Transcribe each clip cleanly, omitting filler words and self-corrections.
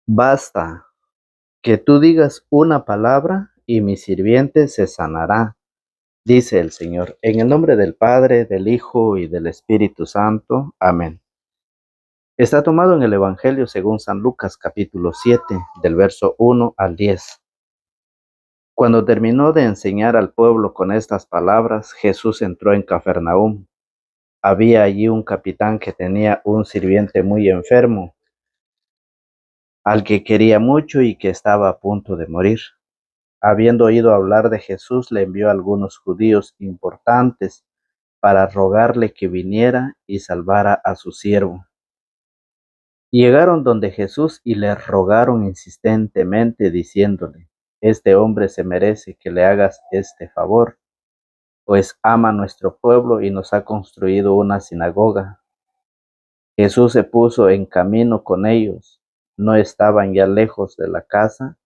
Basta que tú digas una palabra y mi sirviente se sanará, dice el Señor. En el nombre del Padre, del Hijo y del Espíritu Santo. Amén. Está tomado en el Evangelio según San Lucas, capítulo 7, del verso 1 al 10. Cuando terminó de enseñar al pueblo con estas palabras, Jesús entró en Cafarnaúm. Había allí un capitán que tenía un sirviente muy enfermo, al que quería mucho y que estaba a punto de morir. Habiendo oído hablar de Jesús, le envió a algunos judíos importantes para rogarle que viniera y salvara a su siervo. Llegaron donde Jesús y le rogaron insistentemente, diciéndole: Este hombre se merece que le hagas este favor, pues ama nuestro pueblo y nos ha construido una sinagoga. Jesús se puso en camino con ellos. No estaban ya lejos de la casa,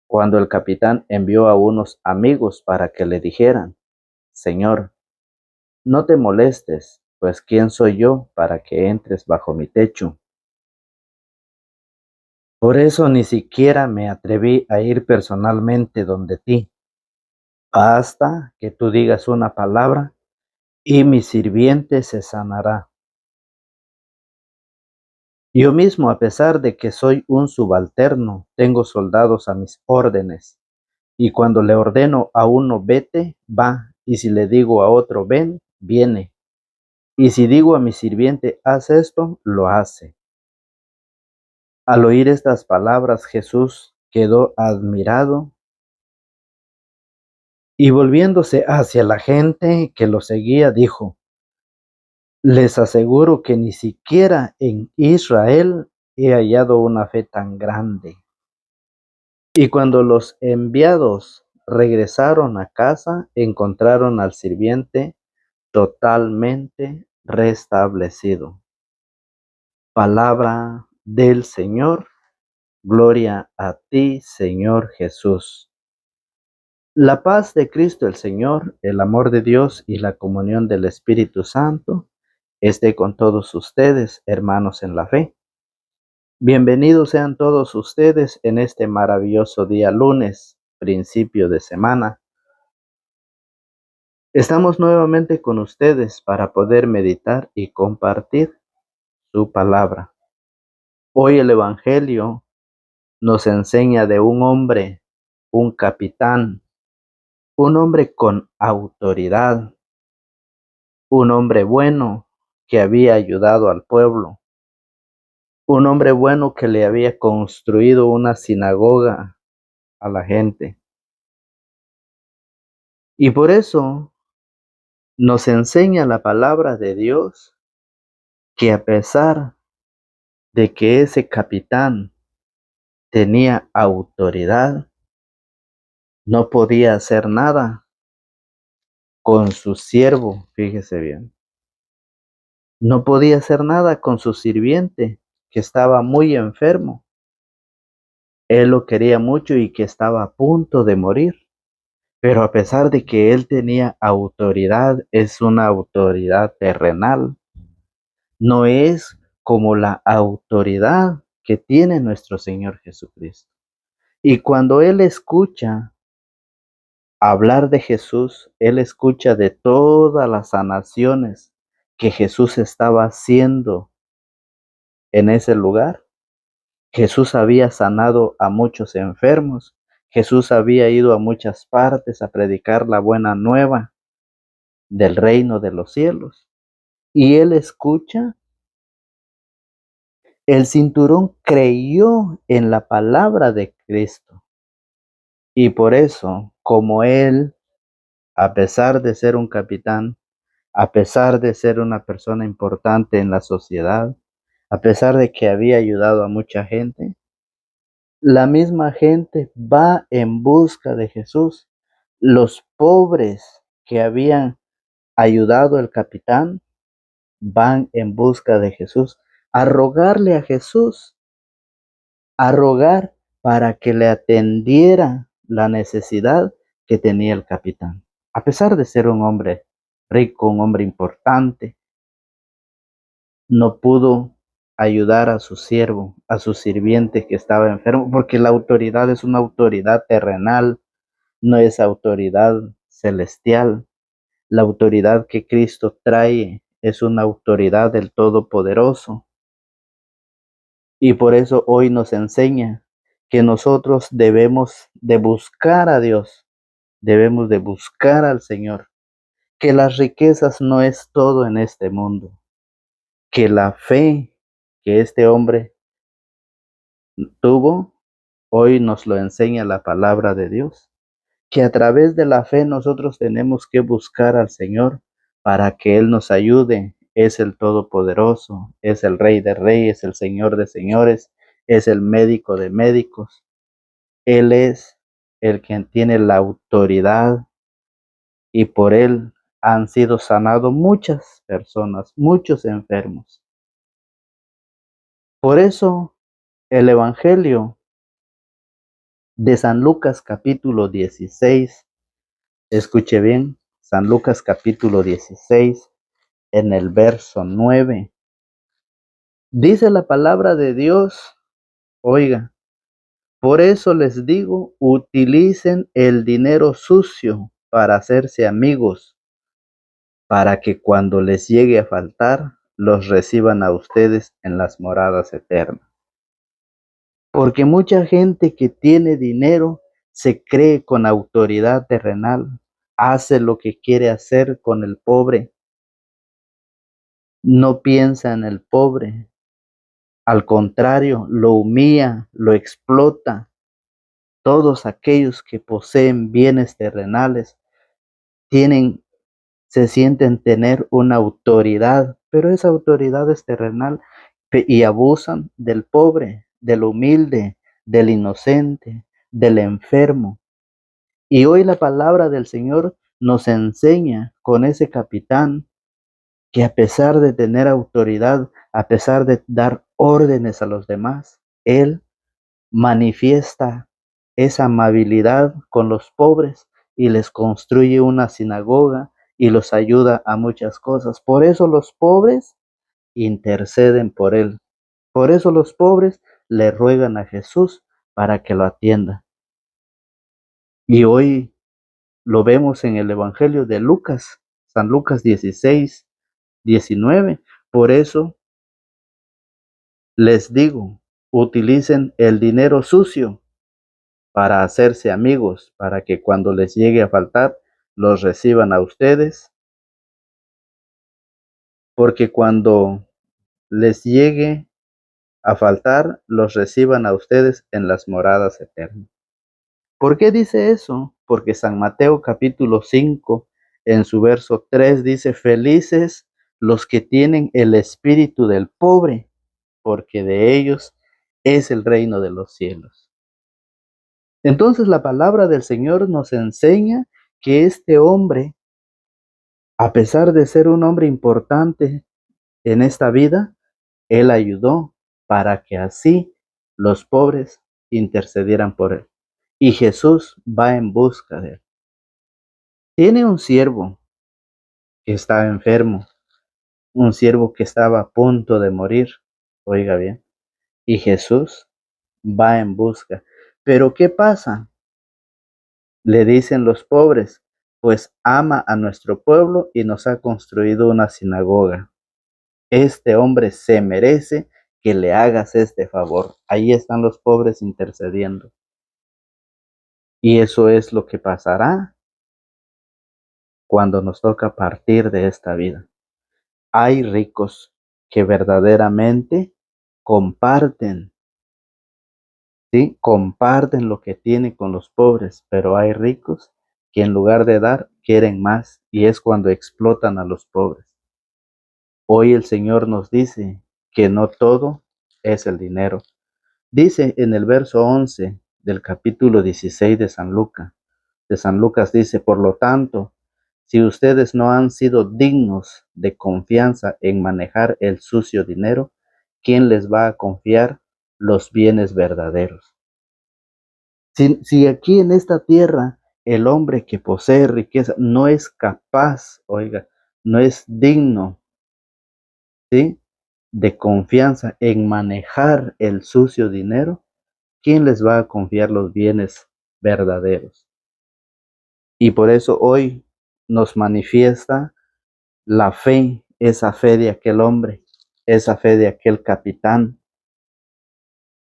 cuando el capitán envió a unos amigos para que le dijeran: Señor, no te molestes, pues ¿quién soy yo para que entres bajo mi techo? Por eso ni siquiera me atreví a ir personalmente donde ti. Basta que tú digas una palabra y mi sirviente se sanará. Yo mismo, a pesar de que soy un subalterno, tengo soldados a mis órdenes, y cuando le ordeno a uno vete, va, y si le digo a otro ven, viene, y si digo a mi sirviente haz esto, lo hace. Al oír estas palabras, Jesús quedó admirado y volviéndose hacia la gente que lo seguía, dijo: Les aseguro que ni siquiera en Israel he hallado una fe tan grande. Y cuando los enviados regresaron a casa, encontraron al sirviente totalmente restablecido. Palabra del Señor. Gloria a ti, Señor Jesús. La paz de Cristo el Señor, el amor de Dios y la comunión del Espíritu Santo esté con todos ustedes, hermanos en la fe. Bienvenidos sean todos ustedes en este maravilloso día lunes, principio de semana. Estamos nuevamente con ustedes para poder meditar y compartir su palabra. Hoy el Evangelio nos enseña de un hombre, un capitán, un hombre con autoridad, un hombre bueno que había ayudado al pueblo, un hombre bueno que le había construido una sinagoga a la gente. Y por eso nos enseña la palabra de Dios que a pesar de que ese capitán tenía autoridad, no podía hacer nada con su siervo, fíjese bien. No podía hacer nada con su sirviente, que estaba muy enfermo. Él lo quería mucho y que estaba a punto de morir. Pero a pesar de que él tenía autoridad, es una autoridad terrenal. No es como la autoridad que tiene nuestro Señor Jesucristo. Y cuando él escucha hablar de Jesús, él escucha de todas las sanaciones que Jesús estaba haciendo en ese lugar. Jesús había sanado a muchos enfermos. Jesús había ido a muchas partes a predicar la buena nueva del reino de los cielos. Y él escucha, el cinturón creyó en la palabra de Cristo. Y por eso, como él, a pesar de ser un capitán, a pesar de ser una persona importante en la sociedad, a pesar de que había ayudado a mucha gente, la misma gente va en busca de Jesús. Los pobres que habían ayudado al capitán van en busca de Jesús, a rogarle a Jesús, a rogar para que le atendiera la necesidad que tenía el capitán. A pesar de ser un hombre rico, un hombre importante, no pudo ayudar a su siervo, a su sirviente que estaba enfermo, porque la autoridad es una autoridad terrenal, no es autoridad celestial. La autoridad que Cristo trae es una autoridad del Todopoderoso. Y por eso hoy nos enseña que nosotros debemos de buscar a Dios, debemos de buscar al Señor, que las riquezas no es todo en este mundo, que la fe que este hombre tuvo, hoy nos lo enseña la palabra de Dios, que a través de la fe nosotros tenemos que buscar al Señor para que Él nos ayude. Es el Todopoderoso, es el Rey de Reyes, el Señor de Señores, es el médico de médicos. Él es el quien tiene la autoridad y por Él han sido sanados muchas personas, muchos enfermos. Por eso el Evangelio de San Lucas capítulo 16, escuche bien, San Lucas capítulo 16, en el verso 9, dice la palabra de Dios, oiga, por eso les digo, utilicen el dinero sucio para hacerse amigos, para que cuando les llegue a faltar, los reciban a ustedes en las moradas eternas. Porque mucha gente que tiene dinero se cree con autoridad terrenal, hace lo que quiere hacer con el pobre, no piensa en el pobre, al contrario, lo humilla, lo explota. Todos aquellos que poseen bienes terrenales tienen, se sienten tener una autoridad, pero esa autoridad es terrenal y abusan del pobre, del humilde, del inocente, del enfermo. Y hoy la palabra del Señor nos enseña con ese capitán que a pesar de tener autoridad, a pesar de dar órdenes a los demás, él manifiesta esa amabilidad con los pobres y les construye una sinagoga y los ayuda a muchas cosas. Por eso los pobres interceden por él. Por eso los pobres le ruegan a Jesús para que lo atienda. Y hoy lo vemos en el Evangelio de Lucas, San Lucas 16, 19. Por eso les digo, utilicen el dinero sucio para hacerse amigos, para que cuando les llegue a faltar, los reciban a ustedes, porque cuando les llegue a faltar, los reciban a ustedes en las moradas eternas. ¿Por qué dice eso? Porque San Mateo capítulo 5, en su verso 3 dice, felices los que tienen el espíritu del pobre, porque de ellos es el reino de los cielos. Entonces la palabra del Señor nos enseña que este hombre, a pesar de ser un hombre importante en esta vida, él ayudó para que así los pobres intercedieran por él. Y Jesús va en busca de él. Tiene un siervo que estaba enfermo, un siervo que estaba a punto de morir, oiga bien, y Jesús va en busca. Pero ¿qué pasa? Le dicen los pobres, pues ama a nuestro pueblo y nos ha construido una sinagoga. Este hombre se merece que le hagas este favor. Ahí están los pobres intercediendo. Y eso es lo que pasará cuando nos toca partir de esta vida. Hay ricos que verdaderamente comparten, ¿sí? Comparten lo que tienen con los pobres, pero hay ricos que en lugar de dar, quieren más y es cuando explotan a los pobres. Hoy el Señor nos dice que no todo es el dinero. Dice en el verso 11 del capítulo 16 de San Lucas dice, por lo tanto, si ustedes no han sido dignos de confianza en manejar el sucio dinero, ¿quién les va a confiar los bienes verdaderos? Si aquí en esta tierra el hombre que posee riqueza no es capaz, oiga, no es digno, ¿sí? de confianza en manejar el sucio dinero, ¿quién les va a confiar los bienes verdaderos? Y por eso hoy nos manifiesta la fe, esa fe de aquel hombre, esa fe de aquel capitán.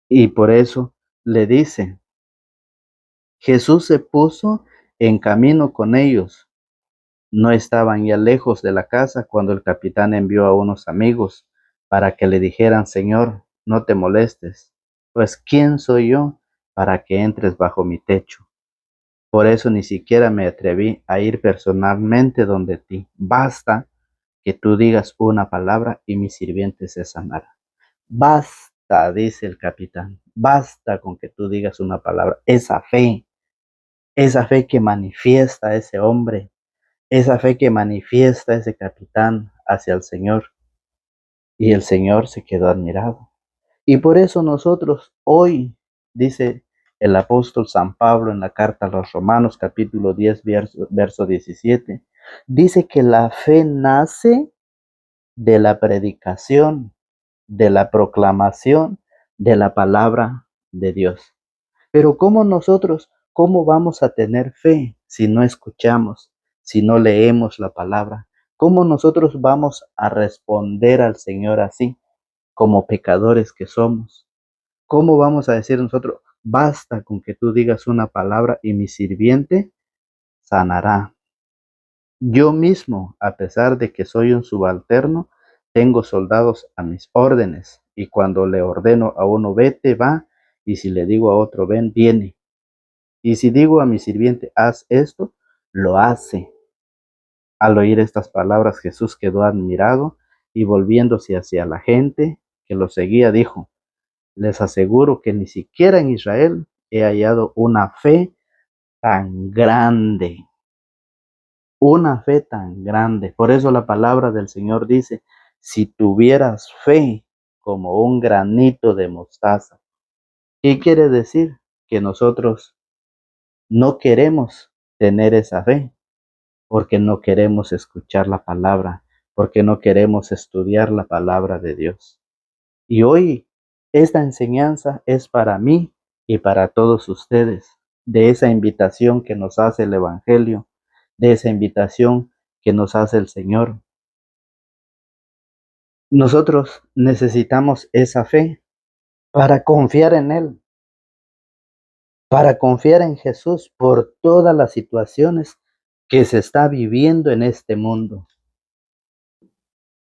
Y por eso le dice, Jesús se puso en camino con ellos. No estaban ya lejos de la casa cuando el capitán envió a unos amigos para que le dijeran, Señor, no te molestes, pues ¿quién soy yo para que entres bajo mi techo? Por eso ni siquiera me atreví a ir personalmente donde ti. Basta que tú digas una palabra y mi sirviente se sanará. Basta, dice el capitán, basta con que tú digas una palabra. Esa fe que manifiesta ese hombre, esa fe que manifiesta ese capitán hacia el Señor. Y el Señor se quedó admirado. Y por eso nosotros hoy, dice el apóstol San Pablo en la carta a los Romanos, capítulo 10, verso 17, dice que la fe nace de la predicación, de la proclamación de la palabra de Dios. Pero cómo vamos a tener fe si no escuchamos, si no leemos la palabra? ¿Cómo nosotros vamos a responder al Señor así, como pecadores que somos? ¿Cómo vamos a decir nosotros, basta con que tú digas una palabra y mi sirviente sanará? Yo mismo, a pesar de que soy un subalterno, tengo soldados a mis órdenes, y cuando le ordeno a uno vete, va, y si le digo a otro ven, viene. Y si digo a mi sirviente haz esto, lo hace. Al oír estas palabras, Jesús quedó admirado y volviéndose hacia la gente que lo seguía, dijo, les aseguro que ni siquiera en Israel he hallado tan grande, una fe tan grande. Por eso la palabra del Señor dice, si tuvieras fe como un granito de mostaza. ¿Qué quiere decir? Que nosotros no queremos tener esa fe porque no queremos escuchar la palabra, porque no queremos estudiar la palabra de Dios. Y hoy esta enseñanza es para mí y para todos ustedes, de esa invitación que nos hace el Evangelio, de esa invitación que nos hace el Señor. Nosotros necesitamos esa fe para confiar en Él, para confiar en Jesús por todas las situaciones que se está viviendo en este mundo.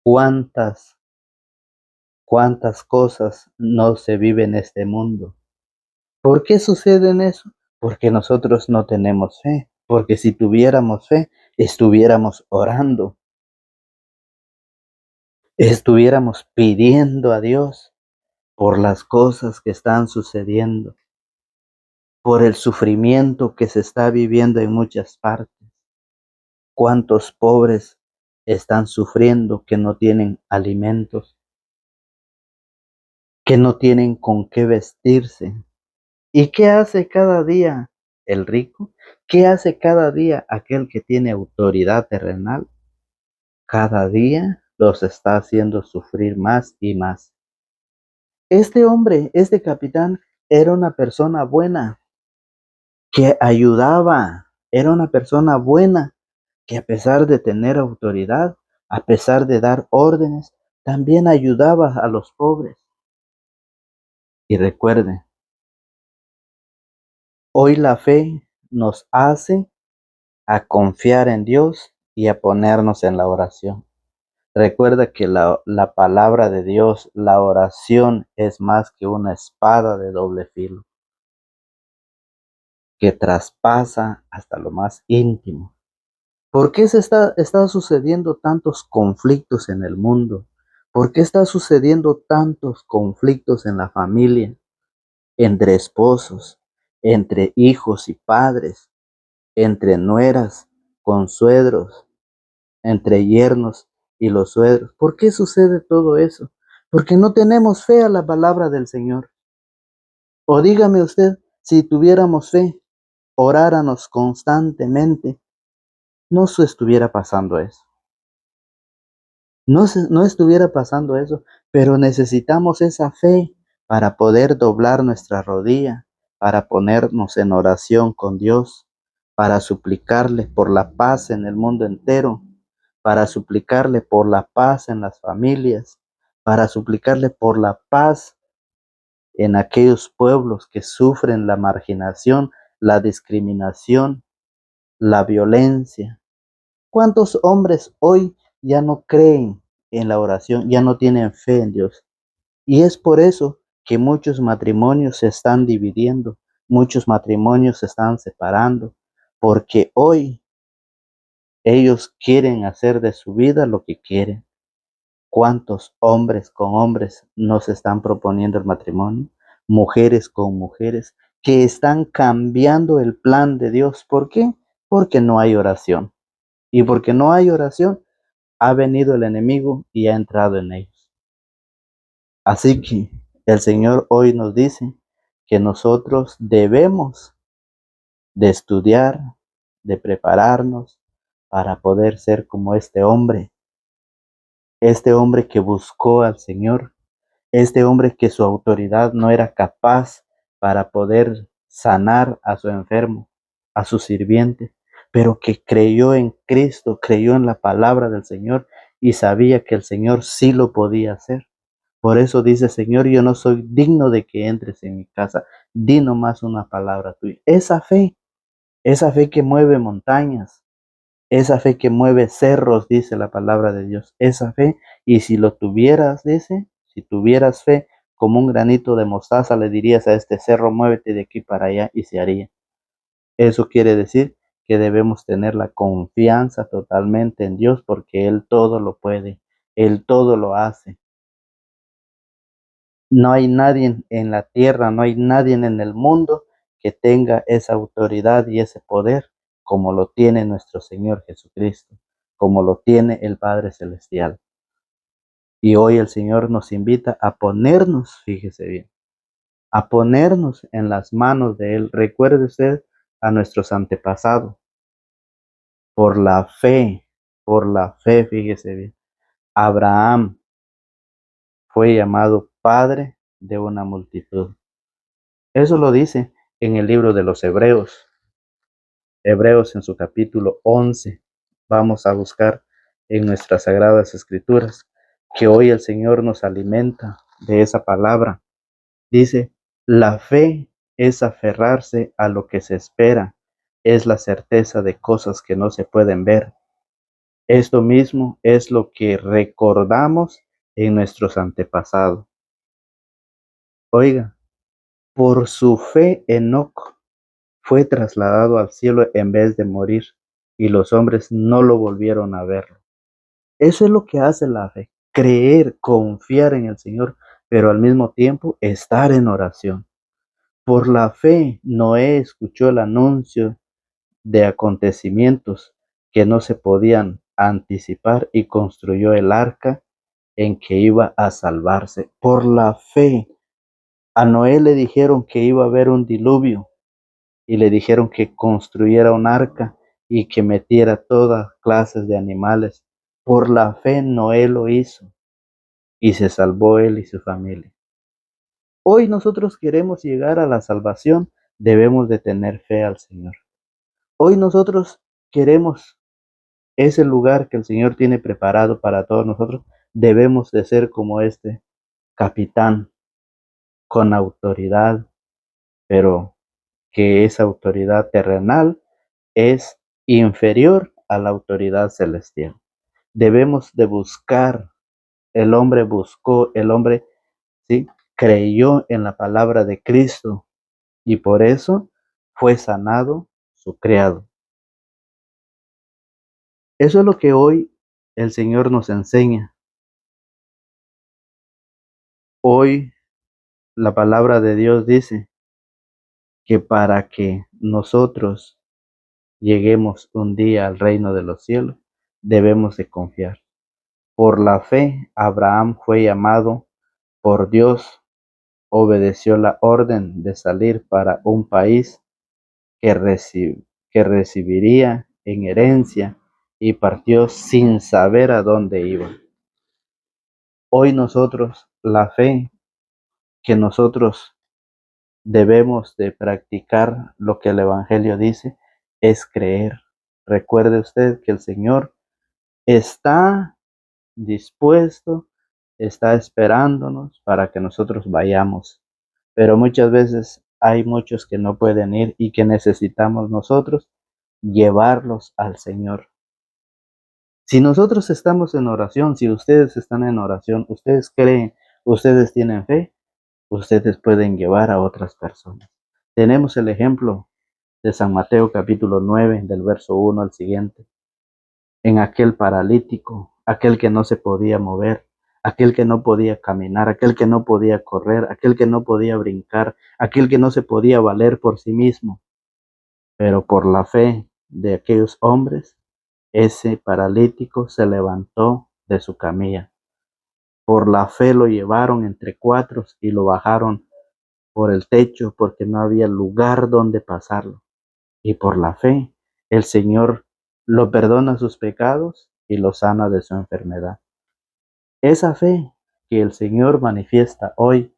¿Cuántas cosas no se viven en este mundo? ¿Por qué sucede eso? Porque nosotros no tenemos fe. Porque si tuviéramos fe, estuviéramos orando, estuviéramos pidiendo a Dios por las cosas que están sucediendo, por el sufrimiento que se está viviendo en muchas partes. ¿Cuántos pobres están sufriendo que no tienen alimentos, que no tienen con qué vestirse? ¿Y qué hace cada día el rico? ¿Qué hace cada día aquel que tiene autoridad terrenal? Cada día los está haciendo sufrir más y más. Este hombre, este capitán, era una persona buena, que ayudaba, era una persona buena, que a pesar de tener autoridad, a pesar de dar órdenes, también ayudaba a los pobres. Y recuerde, hoy la fe nos hace a confiar en Dios y a ponernos en la oración. Recuerda que la palabra de Dios, la oración es más que una espada de doble filo, que traspasa hasta lo más íntimo. ¿Por qué está sucediendo tantos conflictos en el mundo? ¿Por qué está sucediendo tantos conflictos en la familia, entre esposos, entre hijos y padres, entre nueras con suegros, entre yernos y los suegros? ¿Por qué sucede todo eso? Porque no tenemos fe a la palabra del Señor. O dígame usted, si tuviéramos fe, oráramos constantemente, no se estuviera pasando eso. no estuviera pasando eso, pero necesitamos esa fe para poder doblar nuestra rodilla, para ponernos en oración con Dios, para suplicarle por la paz en el mundo entero, para suplicarle por la paz en las familias, para suplicarle por la paz en aquellos pueblos que sufren la marginación, la discriminación, la violencia. ¿Cuántos hombres hoy ya no creen en la oración, ya no tienen fe en Dios? Y es por eso que muchos matrimonios se están dividiendo, muchos matrimonios se están separando, porque hoy ellos quieren hacer de su vida lo que quieren. ¿Cuántos hombres con hombres no se están proponiendo el matrimonio? Mujeres con mujeres que están cambiando el plan de Dios. ¿Por qué? Porque no hay oración. Y porque no hay oración, ha venido el enemigo y ha entrado en ellos. Así que el Señor hoy nos dice que nosotros debemos de estudiar, de prepararnos para poder ser como este hombre que buscó al Señor, este hombre que su autoridad no era capaz para poder sanar a su enfermo, a su sirviente, pero que creyó en Cristo, creyó en la palabra del Señor y sabía que el Señor sí lo podía hacer. Por eso dice, Señor, yo no soy digno de que entres en mi casa. Di nomás una palabra tuya. Esa fe que mueve montañas, esa fe que mueve cerros, dice la palabra de Dios. Esa fe, y si lo tuvieras, dice, si tuvieras fe como un granito de mostaza, le dirías a este cerro, muévete de aquí para allá y se haría. Eso quiere decir que debemos tener la confianza totalmente en Dios porque Él todo lo puede, Él todo lo hace. No hay nadie en la tierra, no hay nadie en el mundo que tenga esa autoridad y ese poder como lo tiene nuestro Señor Jesucristo, como lo tiene el Padre Celestial. Y hoy el Señor nos invita a ponernos, fíjese bien, a ponernos en las manos de Él. Recuerde usted a nuestros antepasados, por la fe, fíjese bien. Abraham fue llamado padre de una multitud. Eso lo dice en el libro de los Hebreos. Hebreos en su capítulo 11. Vamos a buscar en nuestras sagradas escrituras que hoy el Señor nos alimenta de esa palabra. Dice, la fe es aferrarse a lo que se espera, es la certeza de cosas que no se pueden ver. Esto mismo es lo que recordamos en nuestros antepasados. Oiga, por su fe Enoc fue trasladado al cielo en vez de morir, y los hombres no lo volvieron a ver. Eso es lo que hace la fe, creer, confiar en el Señor, pero al mismo tiempo estar en oración. Por la fe, Noé escuchó el anuncio de acontecimientos que no se podían anticipar y construyó el arca en que iba a salvarse. Por la fe, a Noé le dijeron que iba a haber un diluvio y le dijeron que construyera un arca y que metiera todas clases de animales. Por la fe Noé lo hizo y se salvó él y su familia. Hoy nosotros queremos llegar a la salvación, debemos de tener fe al Señor. Hoy nosotros queremos ese lugar que el Señor tiene preparado para todos nosotros, debemos de ser como este capitán con autoridad, pero que esa autoridad terrenal es inferior a la autoridad celestial. Debemos de buscar, el hombre buscó, el hombre, ¿sí?, creyó en la palabra de Cristo y por eso fue sanado su criado. Eso es lo que hoy el Señor nos enseña. Hoy la palabra de Dios dice que para que nosotros lleguemos un día al reino de los cielos, debemos de confiar. Por la fe, Abraham fue llamado por Dios, obedeció la orden de salir para un país que, que recibiría en herencia y partió sin saber a dónde iba. Hoy nosotros, la fe que nosotros debemos de practicar, lo que el Evangelio dice, es creer. Recuerde usted que el Señor está dispuesto, está esperándonos para que nosotros vayamos. Pero muchas veces hay muchos que no pueden ir y que necesitamos nosotros llevarlos al Señor. Si nosotros estamos en oración, si ustedes están en oración, ustedes creen, ustedes tienen fe, ustedes pueden llevar a otras personas. Tenemos el ejemplo de San Mateo capítulo 9, del verso 1 al siguiente. En aquel paralítico, aquel que no se podía mover, aquel que no podía caminar, aquel que no podía correr, aquel que no podía brincar, aquel que no se podía valer por sí mismo. Pero por la fe de aquellos hombres, ese paralítico se levantó de su camilla. Por la fe lo llevaron entre cuatro y lo bajaron por el techo porque no había lugar donde pasarlo. Y por la fe, el Señor lo perdona sus pecados y lo sana de su enfermedad. Esa fe que el Señor manifiesta hoy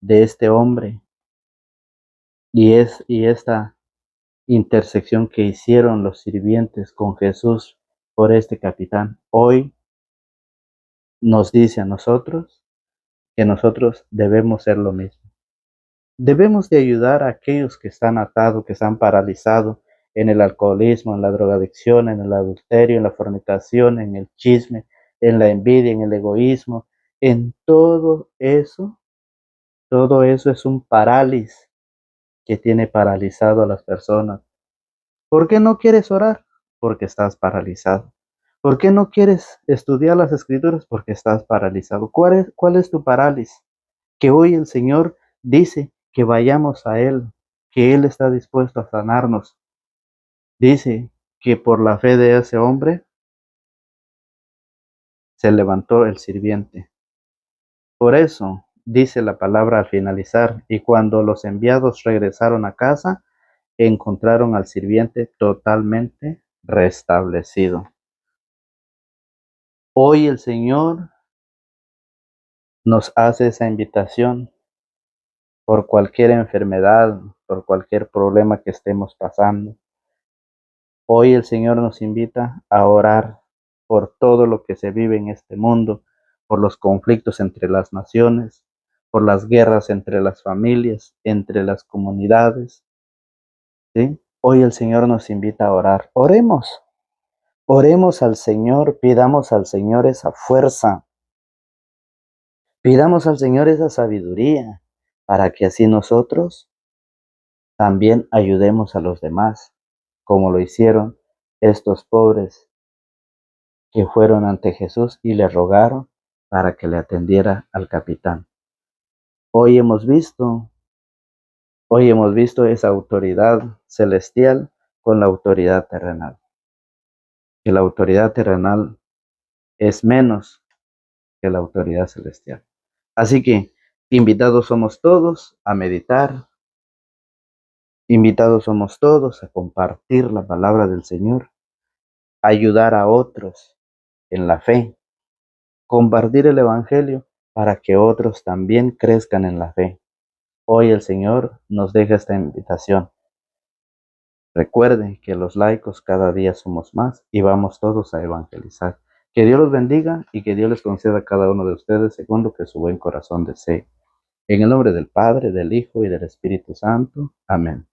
de este hombre y esta intersección que hicieron los sirvientes con Jesús por este capitán, hoy nos dice a nosotros que nosotros debemos ser lo mismo. Debemos de ayudar a aquellos que están atados, que están paralizados en el alcoholismo, en la drogadicción, en el adulterio, en la fornicación, en el chisme, en la envidia, en el egoísmo, en todo eso. Todo eso es un parálisis que tiene paralizado a las personas. ¿Por qué no quieres orar? Porque estás paralizado. ¿Por qué no quieres estudiar las escrituras? Porque estás paralizado. ¿Cuál es tu parálisis? Que hoy el Señor dice que vayamos a Él, que Él está dispuesto a sanarnos. Dice que por la fe de ese hombre se levantó el sirviente. Por eso dice la palabra al finalizar, y cuando los enviados regresaron a casa, encontraron al sirviente totalmente restablecido. Hoy el Señor nos hace esa invitación por cualquier enfermedad, por cualquier problema que estemos pasando. Hoy el Señor nos invita a orar por todo lo que se vive en este mundo, por los conflictos entre las naciones, por las guerras entre las familias, entre las comunidades, ¿sí? Hoy el Señor nos invita a orar. Oremos, oremos al Señor, pidamos al Señor esa fuerza, pidamos al Señor esa sabiduría, para que así nosotros también ayudemos a los demás, como lo hicieron estos pobres que fueron ante Jesús y le rogaron para que le atendiera al capitán. Hoy hemos visto, hoy hemos visto esa autoridad celestial con la autoridad terrenal. Que la autoridad terrenal es menos que la autoridad celestial. Así que invitados somos todos a meditar, invitados somos todos a compartir la palabra del Señor, ayudar a otros en la fe, compartir el Evangelio para que otros también crezcan en la fe. Hoy el Señor nos deja esta invitación. Recuerde que los laicos cada día somos más y vamos todos a evangelizar. Que Dios los bendiga y que Dios les conceda a cada uno de ustedes según lo que su buen corazón desee. En el nombre del Padre, del Hijo y del Espíritu Santo. Amén.